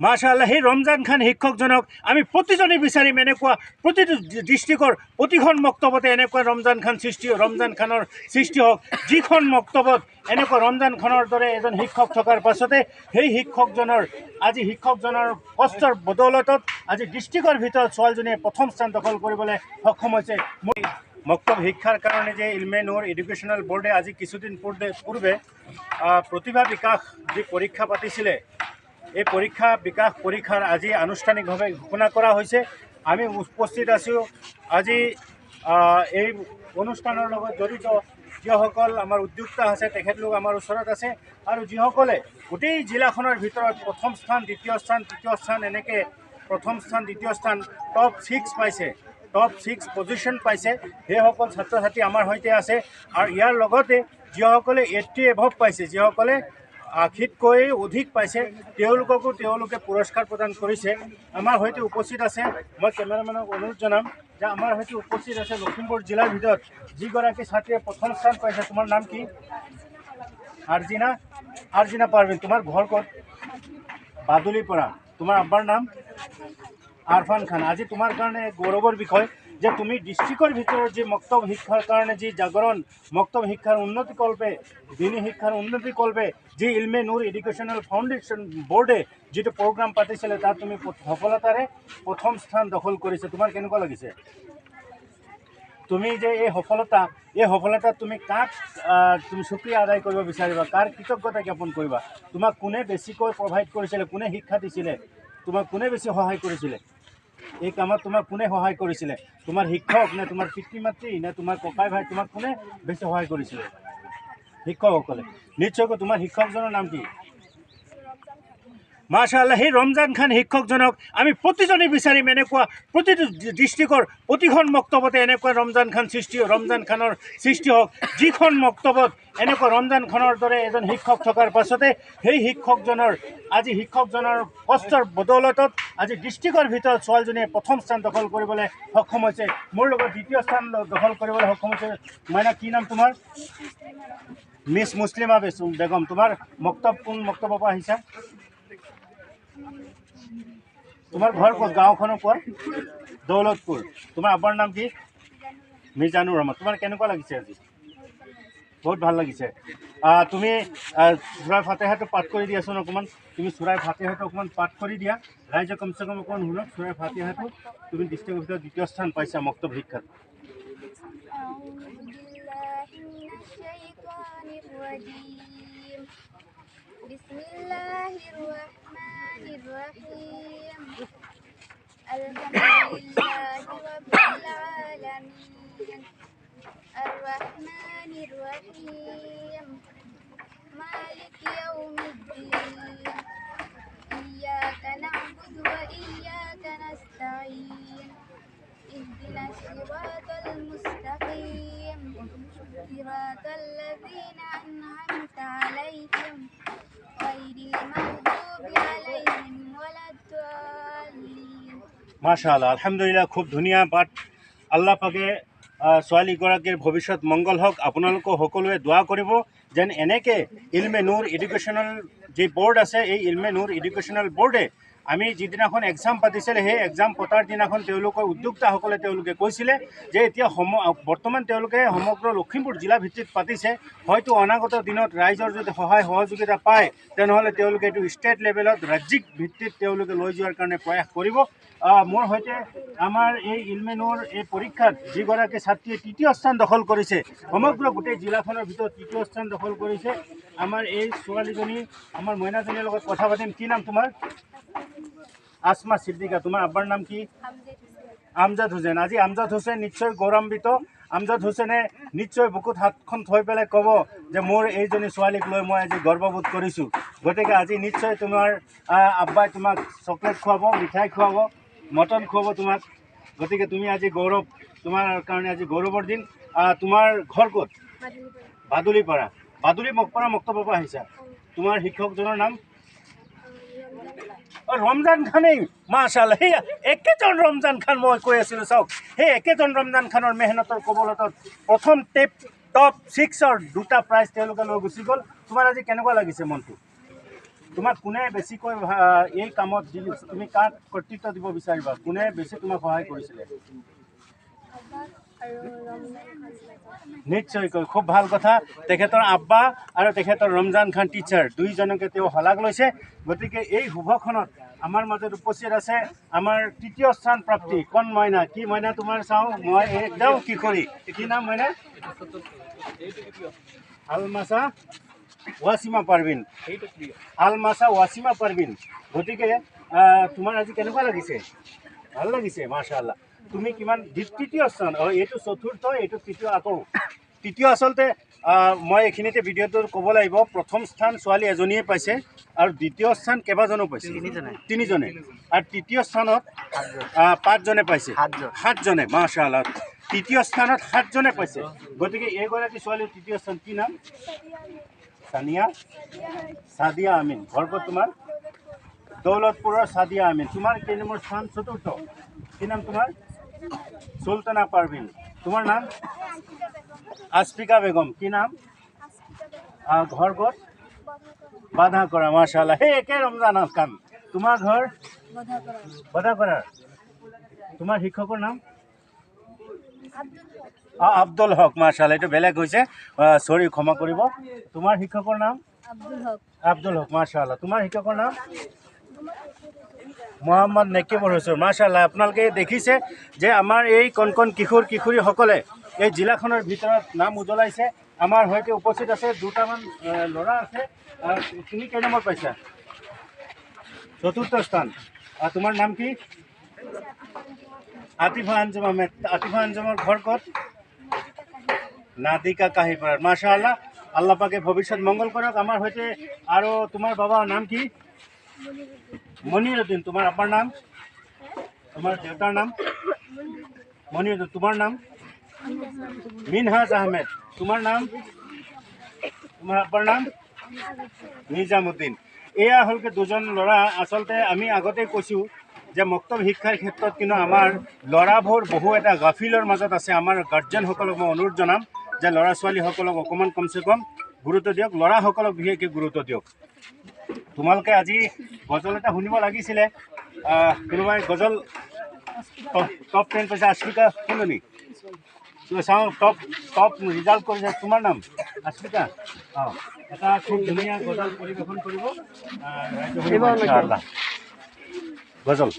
মাশাআল্লাহ সেই ৰমজান খান শিক্ষকজনক আমি প্ৰতিজনে বিচাৰিম এনেকুৱা প্ৰতিটো ডিষ্ট্ৰিক্টৰ প্ৰতিখন মক্তবতে এনেকুৱা ৰমজান খানৰ সৃষ্টি হওক যিখন মক্তবত এনেকুৱা ৰমজান খানৰ দৰে এজন শিক্ষক থকাৰ পাছতে সেই শিক্ষকজনৰ কষ্টৰ বদৌলতত আজি ডিষ্ট্ৰিক্টৰ ভিতৰত ছোৱালীজনীয়ে প্ৰথম স্থান দখল কৰিবলৈ সক্ষম হৈছে। মক্তব শিক্ষাৰ কাৰণে যে ইলমে নুৰ এডুকেশ্যনেল বোৰ্ডে আজি কিছুদিন পূৰ্বে প্ৰতিভা বিকাশ যি পৰীক্ষা পাতিছিলে এই পৰীক্ষাৰ আজি আনুষ্ঠানিকভাৱে ঘোষণা কৰা হৈছে। আমি উপস্থিত আছোঁ আজি এই অনুষ্ঠানৰ লগত জড়িত যিসকল আমাৰ উদ্যোক্তা আছে তেখেতলোক আমাৰ ওচৰত আছে আৰু যিসকলে গোটেই জিলাখনৰ ভিতৰত প্ৰথম স্থান দ্বিতীয় স্থান তৃতীয় স্থান এনেকৈ প্ৰথম স্থান দ্বিতীয় স্থান টপ 6 পাইছে, টপ 6 পজিশ্যন পাইছে সেইসকল ছাত্ৰ ছাত্ৰী আমাৰ সৈতে আছে। আৰু ইয়াৰ লগতে যিসকলে 80 এভভ পাইছে, যিসকলে 80তকৈ অধিক পাইছে তেওঁলোকে পুৰস্কাৰ প্ৰদান কৰিছে। আমাৰ সৈতে উপস্থিত আছে, মই কেমেৰামেনক অনুৰোধ জনাম যে আমাৰ সৈতে উপস্থিত আছে লখিমপুৰ জিলাৰ ভিতৰত যিগৰাকী ছাত্ৰীয়ে প্ৰথম স্থান পাইছে। তোমাৰ নাম কি? আৰ্জিনা পাৰভিন। তোমাৰ ঘৰ ক'ত? বাদুলিৰ পৰা। তোমাৰ আব্বাৰ নাম? আৰফান খান। আজি তোমাৰ কাৰণে গৌৰৱৰ বিষয় যে তুমি ডিষ্ট্ৰিক্টৰ ভিতৰত যি মক্তব শিক্ষাৰ কাৰণে যি জাগৰণ, মক্তব শিক্ষাৰ উন্নতিকল্পে দিনী শিক্ষাৰ উন্নতিকল্পে যি ইলমে নুৰ এডুকেশ্যনেল ফাউণ্ডেশ্যন বোৰ্ডে যিটো প্ৰগ্ৰাম পাতিছিলে তাত তুমি সফলতাৰে প্ৰথম স্থান দখল কৰিছে। তোমাৰ কেনেকুৱা লাগিছে? তুমি যে এই সফলতাত তুমি কাক তুমি শুক্ৰিয়া আদায় কৰিব বিচাৰিবা, কাৰ কৃতজ্ঞতা জ্ঞাপন কৰিবা? তোমাক কোনে বেছিকৈ প্ৰভাইড কৰিছিলে, কোনে শিক্ষা দিছিলে, তোমাক কোনে বেছি সহায় কৰিছিলে? এই কামত তোমাক কোনে সহায় কৰিছিলে? তোমাৰ শিক্ষক নে তোমাৰ পিতৃ মাতৃ নে তোমাৰ ককাই ভাই? তোমাক কোনে বেছি সহায় কৰিছিলে? শিক্ষকসকলে। নিশ্চয়কৈ তোমাৰ শিক্ষকজনৰ নাম কি? মাশাআল্লাহ সেই ৰমজান খান শিক্ষকজনক আমি প্ৰতিজনে বিচাৰিম এনেকুৱা প্ৰতিটো ডিষ্ট্ৰিক্টৰ প্ৰতিখন মক্তবতে এনেকুৱা ৰমজান খানৰ সৃষ্টি হওক যিখন মক্তবত এনেকুৱা ৰমজান খানৰ দৰে এজন শিক্ষক থকাৰ পাছতে সেই শিক্ষকজনৰ কষ্টৰ বদৌলতত আজি ডিষ্ট্ৰিক্টৰ ভিতৰত ছোৱালীজনীয়ে প্ৰথম স্থান দখল কৰিবলৈ সক্ষম হৈছে। মোৰ লগত দ্বিতীয় স্থান দখল কৰিবলৈ সক্ষম হৈছে। মাইনা, কি নাম তোমাৰ? মিছ মুছলিমা বেগম। তোমাৰ কোন মক্তবৰ পৰা আহিছা? তোমাৰ ঘৰ ক'ত? গাঁওখনৰ ক'ত? দৌলতপুৰ। তোমাৰ আব্বাৰ নাম কি? মিজানুৰ ৰহমান। তোমাৰ কেনেকুৱা লাগিছে আজি? বহুত ভাল লাগিছে। তুমি চুৰাই ফাতেহাটো পাঠ কৰি দিয়াচোন অকণমান। তুমি চুৰাই ফাতেহাটো অকণমান পাঠ কৰি দিয়া, ৰাইজে কমচে কম অকণমান শুনক। চুৰাই ফাতেহাটো তুমি ডিষ্ট্ৰিক্টৰ ভিতৰত দ্বিতীয় স্থান পাইছা মক্তব শিক্ষাত। Alhamdulillahi Rabbil Alamin Ar-Rahmanir Rahim Maliki Yawmiddin Iyyaka na'budu wa iyyaka nasta'in Ihdinas siratal mustaqim Siratal ladzina an'amta 'alaihim ghairil maghdubi 'alaihim waladdallin। মাশাআল্লাহ, আলহামদুলিল্লাহ, খুব ধুনীয়া পাঠ। আল্লাহ পাকে ছোৱালীগৰাকীৰ ভৱিষ্যত মংগল হওক। আপোনালোকে সকলোৱে দোৱা কৰিব যেন এনেকৈ ইলমে নুৰ এডুকেশ্যনেল যি বৰ্ড আছে এই ইলমে নুৰ এডুকেশ্যনেল বোৰ্ডে আমি যিদিনাখন এক্সাম পাতিছিলে সেই এক্সাম পতাৰ দিনাখন তেওঁলোকৰ উদ্যোক্তাসকলে তেওঁলোকে কৈছিলে যে এতিয়া বৰ্তমান তেওঁলোকে সমগ্ৰ লখিমপুৰ জিলা ভিত্তিত পাতিছে, হয়তো অনাগত দিনত ৰাইজৰ যদি সহায় সহযোগিতা পায় তেনেহ'লে তেওঁলোকে এইটো ষ্টেট লেভেলত ৰাজ্যিক ভিত্তিত তেওঁলোকে লৈ যোৱাৰ কাৰণে প্ৰয়াস কৰিব। মোৰ সৈতে আমাৰ এই ইলমে নুৰ এই পৰীক্ষাত যিগৰাকী ছাত্ৰীয়ে তৃতীয় স্থান দখল কৰিছে, সমগ্ৰ গোটেই জিলাখনৰ ভিতৰত তৃতীয় স্থান দখল কৰিছে, আমাৰ এই ছোৱালীজনী আমাৰ মইনাজনীৰ লগত কথা পাতিম। কি নাম তোমাৰ? আসমা সিদ্দিকা। তোমাৰ আব্বাৰ নাম কি? আমজাদ হুছেইন। আজি আমজাদ হুছেইন নিশ্চয় গৌৰৱান্বিত। আমজাদ হুছেইনে নিশ্চয় বুকুত হাতখন থৈ পেলাই ক'ব যে মোৰ এইজনী ছোৱালীক লৈ মই আজি গৰ্ববোধ কৰিছোঁ। গতিকে আজি নিশ্চয় তোমাৰ আব্বাই তোমাক চকলেট খুৱাব, মিঠাই খুৱাব, মটন খুৱাব তোমাক। গতিকে তুমি আজি তোমাৰ কাৰণে আজি গৌৰৱৰ দিন। তোমাৰ ঘৰ ক'ত? বাদুলিপাৰা। বাদুলি মক্তবৰ পৰা আহিছা। তোমাৰ শিক্ষকজনৰ নাম? ৰমজান খানেই। মাশাআল্লাহ, সেই একেজন ৰমজান খান মই কৈ আছিলোঁ। চাওক, সেই একেজন ৰমজান খানৰ মেহনতৰ কবলতত প্ৰথম টপ 6ৰ 2টা প্ৰাইজ তেওঁলোকে লৈ গুচি গ'ল। তোমাৰ আজি কেনেকুৱা লাগিছে মনটো? তোমাক কোনে বেছিকৈ এই কামত তুমি কাক কৰ্তৃত্ব দিব বিচাৰিবা? কোনে বেছি তোমাক সহায় কৰিছিলে? নিশ্চয়কৈ, খুব ভাল কথা। তেখেতৰ আব্বা আৰু তেখেতৰ ৰমজান খান টিচাৰ দুইজনকে তেওঁ শলাগ লৈছে। গতিকে এই শুভক্ষণত আমাৰ মাজত উপস্থিত আছে আমাৰ তৃতীয় স্থান প্ৰাপ্তি কণ মইনা। কি মইনা তোমাৰ চাওঁ মই একদম কিশোৰী। কি নাম মইনা? আলমাছা ৱাছিমা পাৰভিন। আলমাছা ৱাছিমা পাৰভিন। গতিকে তোমাৰ আজি কেনেকুৱা লাগিছে? ভাল লাগিছে, মাশাআল্লাহ। তুমি কিমান? তৃতীয় স্থান। এইটো চতুৰ্থ, এইটো তৃতীয়। আকৌ তৃতীয় আচলতে মই এইখিনিতে ভিডিঅ'টো ক'ব লাগিব, প্ৰথম স্থান ছোৱালী এজনীয়ে পাইছে আৰু দ্বিতীয় স্থান কেইবাজনো পাইছে? তিনিজনে। আৰু তৃতীয় স্থানত 5জনে পাইছে। 7জনে, মাশাআল্লাহ। তৃতীয় স্থানত 7জনে পাইছে। গতিকে এইগৰাকী ছোৱালীৰ তৃতীয় স্থান কি নাম? সাদিয়া আমিন। ঘৰ ক'ত তোমাৰ? দৌলতপুৰৰ সাদিয়া আমিন। তোমাৰ কেই নম্বৰ স্থান? চতুৰ্থ। কি নাম তোমাৰ? সুলতানা পাৰভিন। তোমাৰ নাম? আসফিকা বেগম। কি নাম? ঘৰ ক'ত? বাধাকৰা, মাশাআল্লাহ। সেই একে ৰমজান খান। তোমাৰ ঘৰ? বাধাকৰা। তোমাৰ শিক্ষকৰ নাম? আব্দুল হক, মাশাআল্লাহ। এইটো বেলেগ হৈছে, সৰি ক্ষমা কৰিব। তোমাৰ শিক্ষকৰ নাম? আব্দুল হক, মাশাআল্লাহ। তোমাৰ শিক্ষকৰ নাম? মোহাম্মদ নেকিবুল হুছেইন, মাশাআল্লাহ। আপোনালোকে দেখিছে যে আমাৰ এই কণ কণ কিশোৰ কিশোৰীসকলে এই জিলাখনৰ ভিতৰত নাম উজ্বলাইছে। আমাৰ সৈতে উপস্থিত আছে দুটামান ল'ৰা আছে। তুমি কেই নম্বৰ পাইছা? চতুৰ্থ স্থান। তোমাৰ নাম কি? আতিফা আঞ্জুম আহমেদ। আতিফা আঞ্জুমৰ ঘৰ ক'ত? নাদিকা কাহিপাৰ, মাশাআল্লাহ। আল্লাহ পাকে ভৱিষ্যত মংগল কৰক। আমাৰ সৈতে আৰু তোমাৰ বাবাৰ নাম কি? মনিৰুদ্দিন। তোমাৰ আব্বাৰ নাম? তোমাৰ দেউতাৰ নাম? মনিৰুদ্দিন। তোমাৰ নাম? মিনহাজ আহমেদ। তোমাৰ নাম? তোমাৰ আব্বাৰ নাম? নিজামুদ্দিন। এয়া হ'লকে দুজন ল'ৰা। আচলতে আমি আগতে কৈছোঁ যে মক্তব শিক্ষাৰ ক্ষেত্ৰত কিন্তু আমাৰ ল'ৰাবোৰ বহু এটা গাফিলৰ মাজত আছে। আমাৰ গাৰ্জেনসকলক মই অনুৰোধ জনাম যে ল'ৰা ছোৱালীসকলক অকণমান কমচে কম গুৰুত্ব দিয়ক, ল'ৰাসকলক বিশেষকৈ গুৰুত্ব দিয়ক। তোমালোকে আজি গজল এটা শুনিব লাগিছিলে। কোনোবাই গজল টপ 10 পাইছে? আশফিকা কোনজনী? চাওঁ টপ ৰিজাল্ট কৰিছে। তোমাৰ নাম? আশফিকা। এটা খুব ধুনীয়া গজল পৰিৱেশন কৰিব ইনশাআল্লাহ। গজল।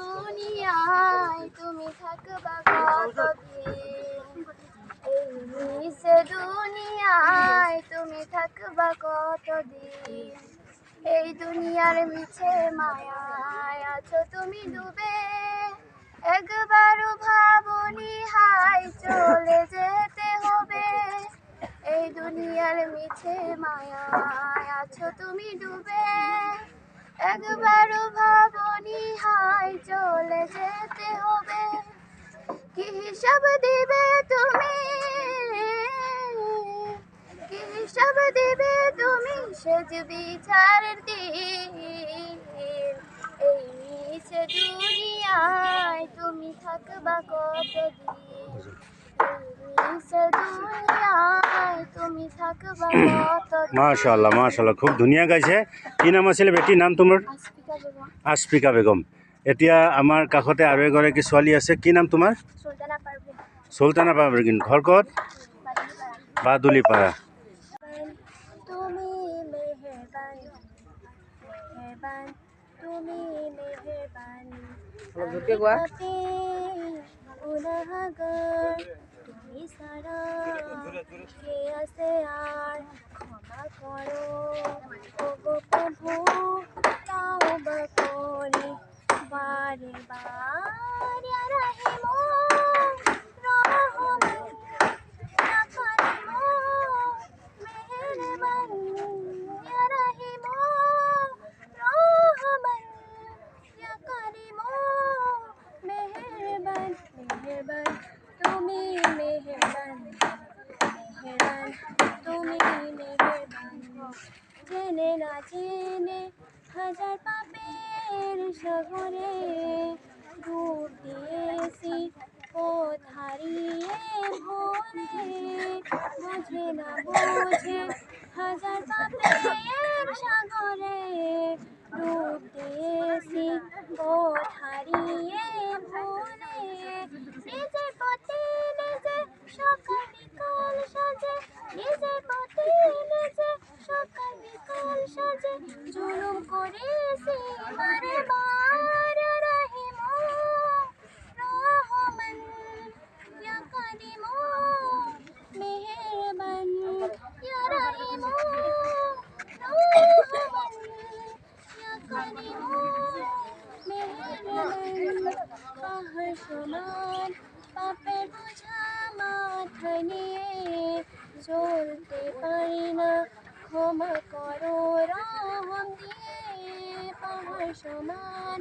দুনিয়ায় তুমি থাকবা কতদিন? দুনিয়ায় তুমি থাকবা কতদিন? এই দুনিয়ার মিছে মায়ায় আছো তুমি ডুবে, একবারও ভাবনি হাই চলে যেতে হবে। এই দুনিয়ার মিছে মায়ায় আছো তুমি ডুবে, একবারও ভাবনি হাই চলে যেতে হবে। কি হিসাব দিবে তুমি? কি হিসাব দিবে তুমি সেজ বিচারের দিন? এই মিছে দুনিয়ায় তুমি থাকবা কতদিন? মাশাআল্লাহ, মাশাআল্লাহ। খুব ধুনীয়া গাইছে। কি নাম আছিলে বেটিৰ নাম তোমাৰ? আশফিকা বেগম। এতিয়া আমাৰ কাষতে আৰু এগৰাকী ছোৱালী আছে। কি নাম তোমাৰ? সুলতানা পাৰভিন। ঘৰ ক'ত? বাদুলিপাৰা। তুমি সারা কে আছে আর ক্ষমা করো ওগো প্রভু, তাওবা করি বারে বার। ইয়া রাহিম রহমান জেনে না জেনে হাজার পাপের সাগরে ডুব দিয়েছি পথ হারিয়ে ভোরে বুঝে না বুঝে হাজার পাপের সাগরে ডুব দিয়েছি পথ হারিয়ে ভোরে নিজের পথে নিজে সকাল বিকাল সাজে নিজের পথে নিজে সকাল বিকাল সাজে জুলুম করেছি বারে বার রহিম রহমান ইয়া কারিম মেহেরবান ইয়া রহিম রহমান ইয়া কারিম মেহেরবান পাহাড় সমান পাপের বোঝা মাথায় নিয়ে চলতে পারি না ক্ষমা করো রহম দিয়ে পাহাড় সমান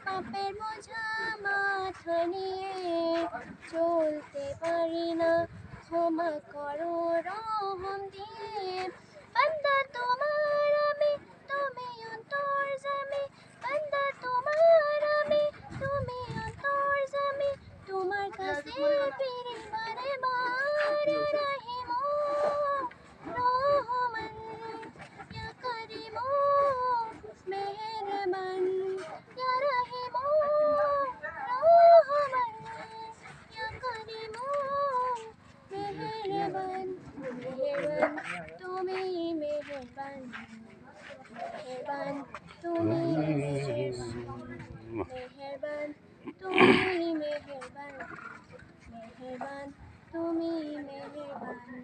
পাপের বোঝা মাথা নিয়ে চলতে পারি না ক্ষমা করো রহম দিয়ে বান্দা তোমার আমি তুমি অন্তর্যামী বান্দা তোমার আমি তুমি অন্তর্যামী তোমার কাছে ফিরি বারে বার রহিম রহমান ইয়া কারিম মেহেরবান ইয়া রহিম রহমান ইয়া কারিম মেহেরবান মেহেরবান তুমি মেহেরবান মেহেরবান তুমি মেহেরবান তুমি মেহেরবান মেহেরবান তুমি মেহেরবান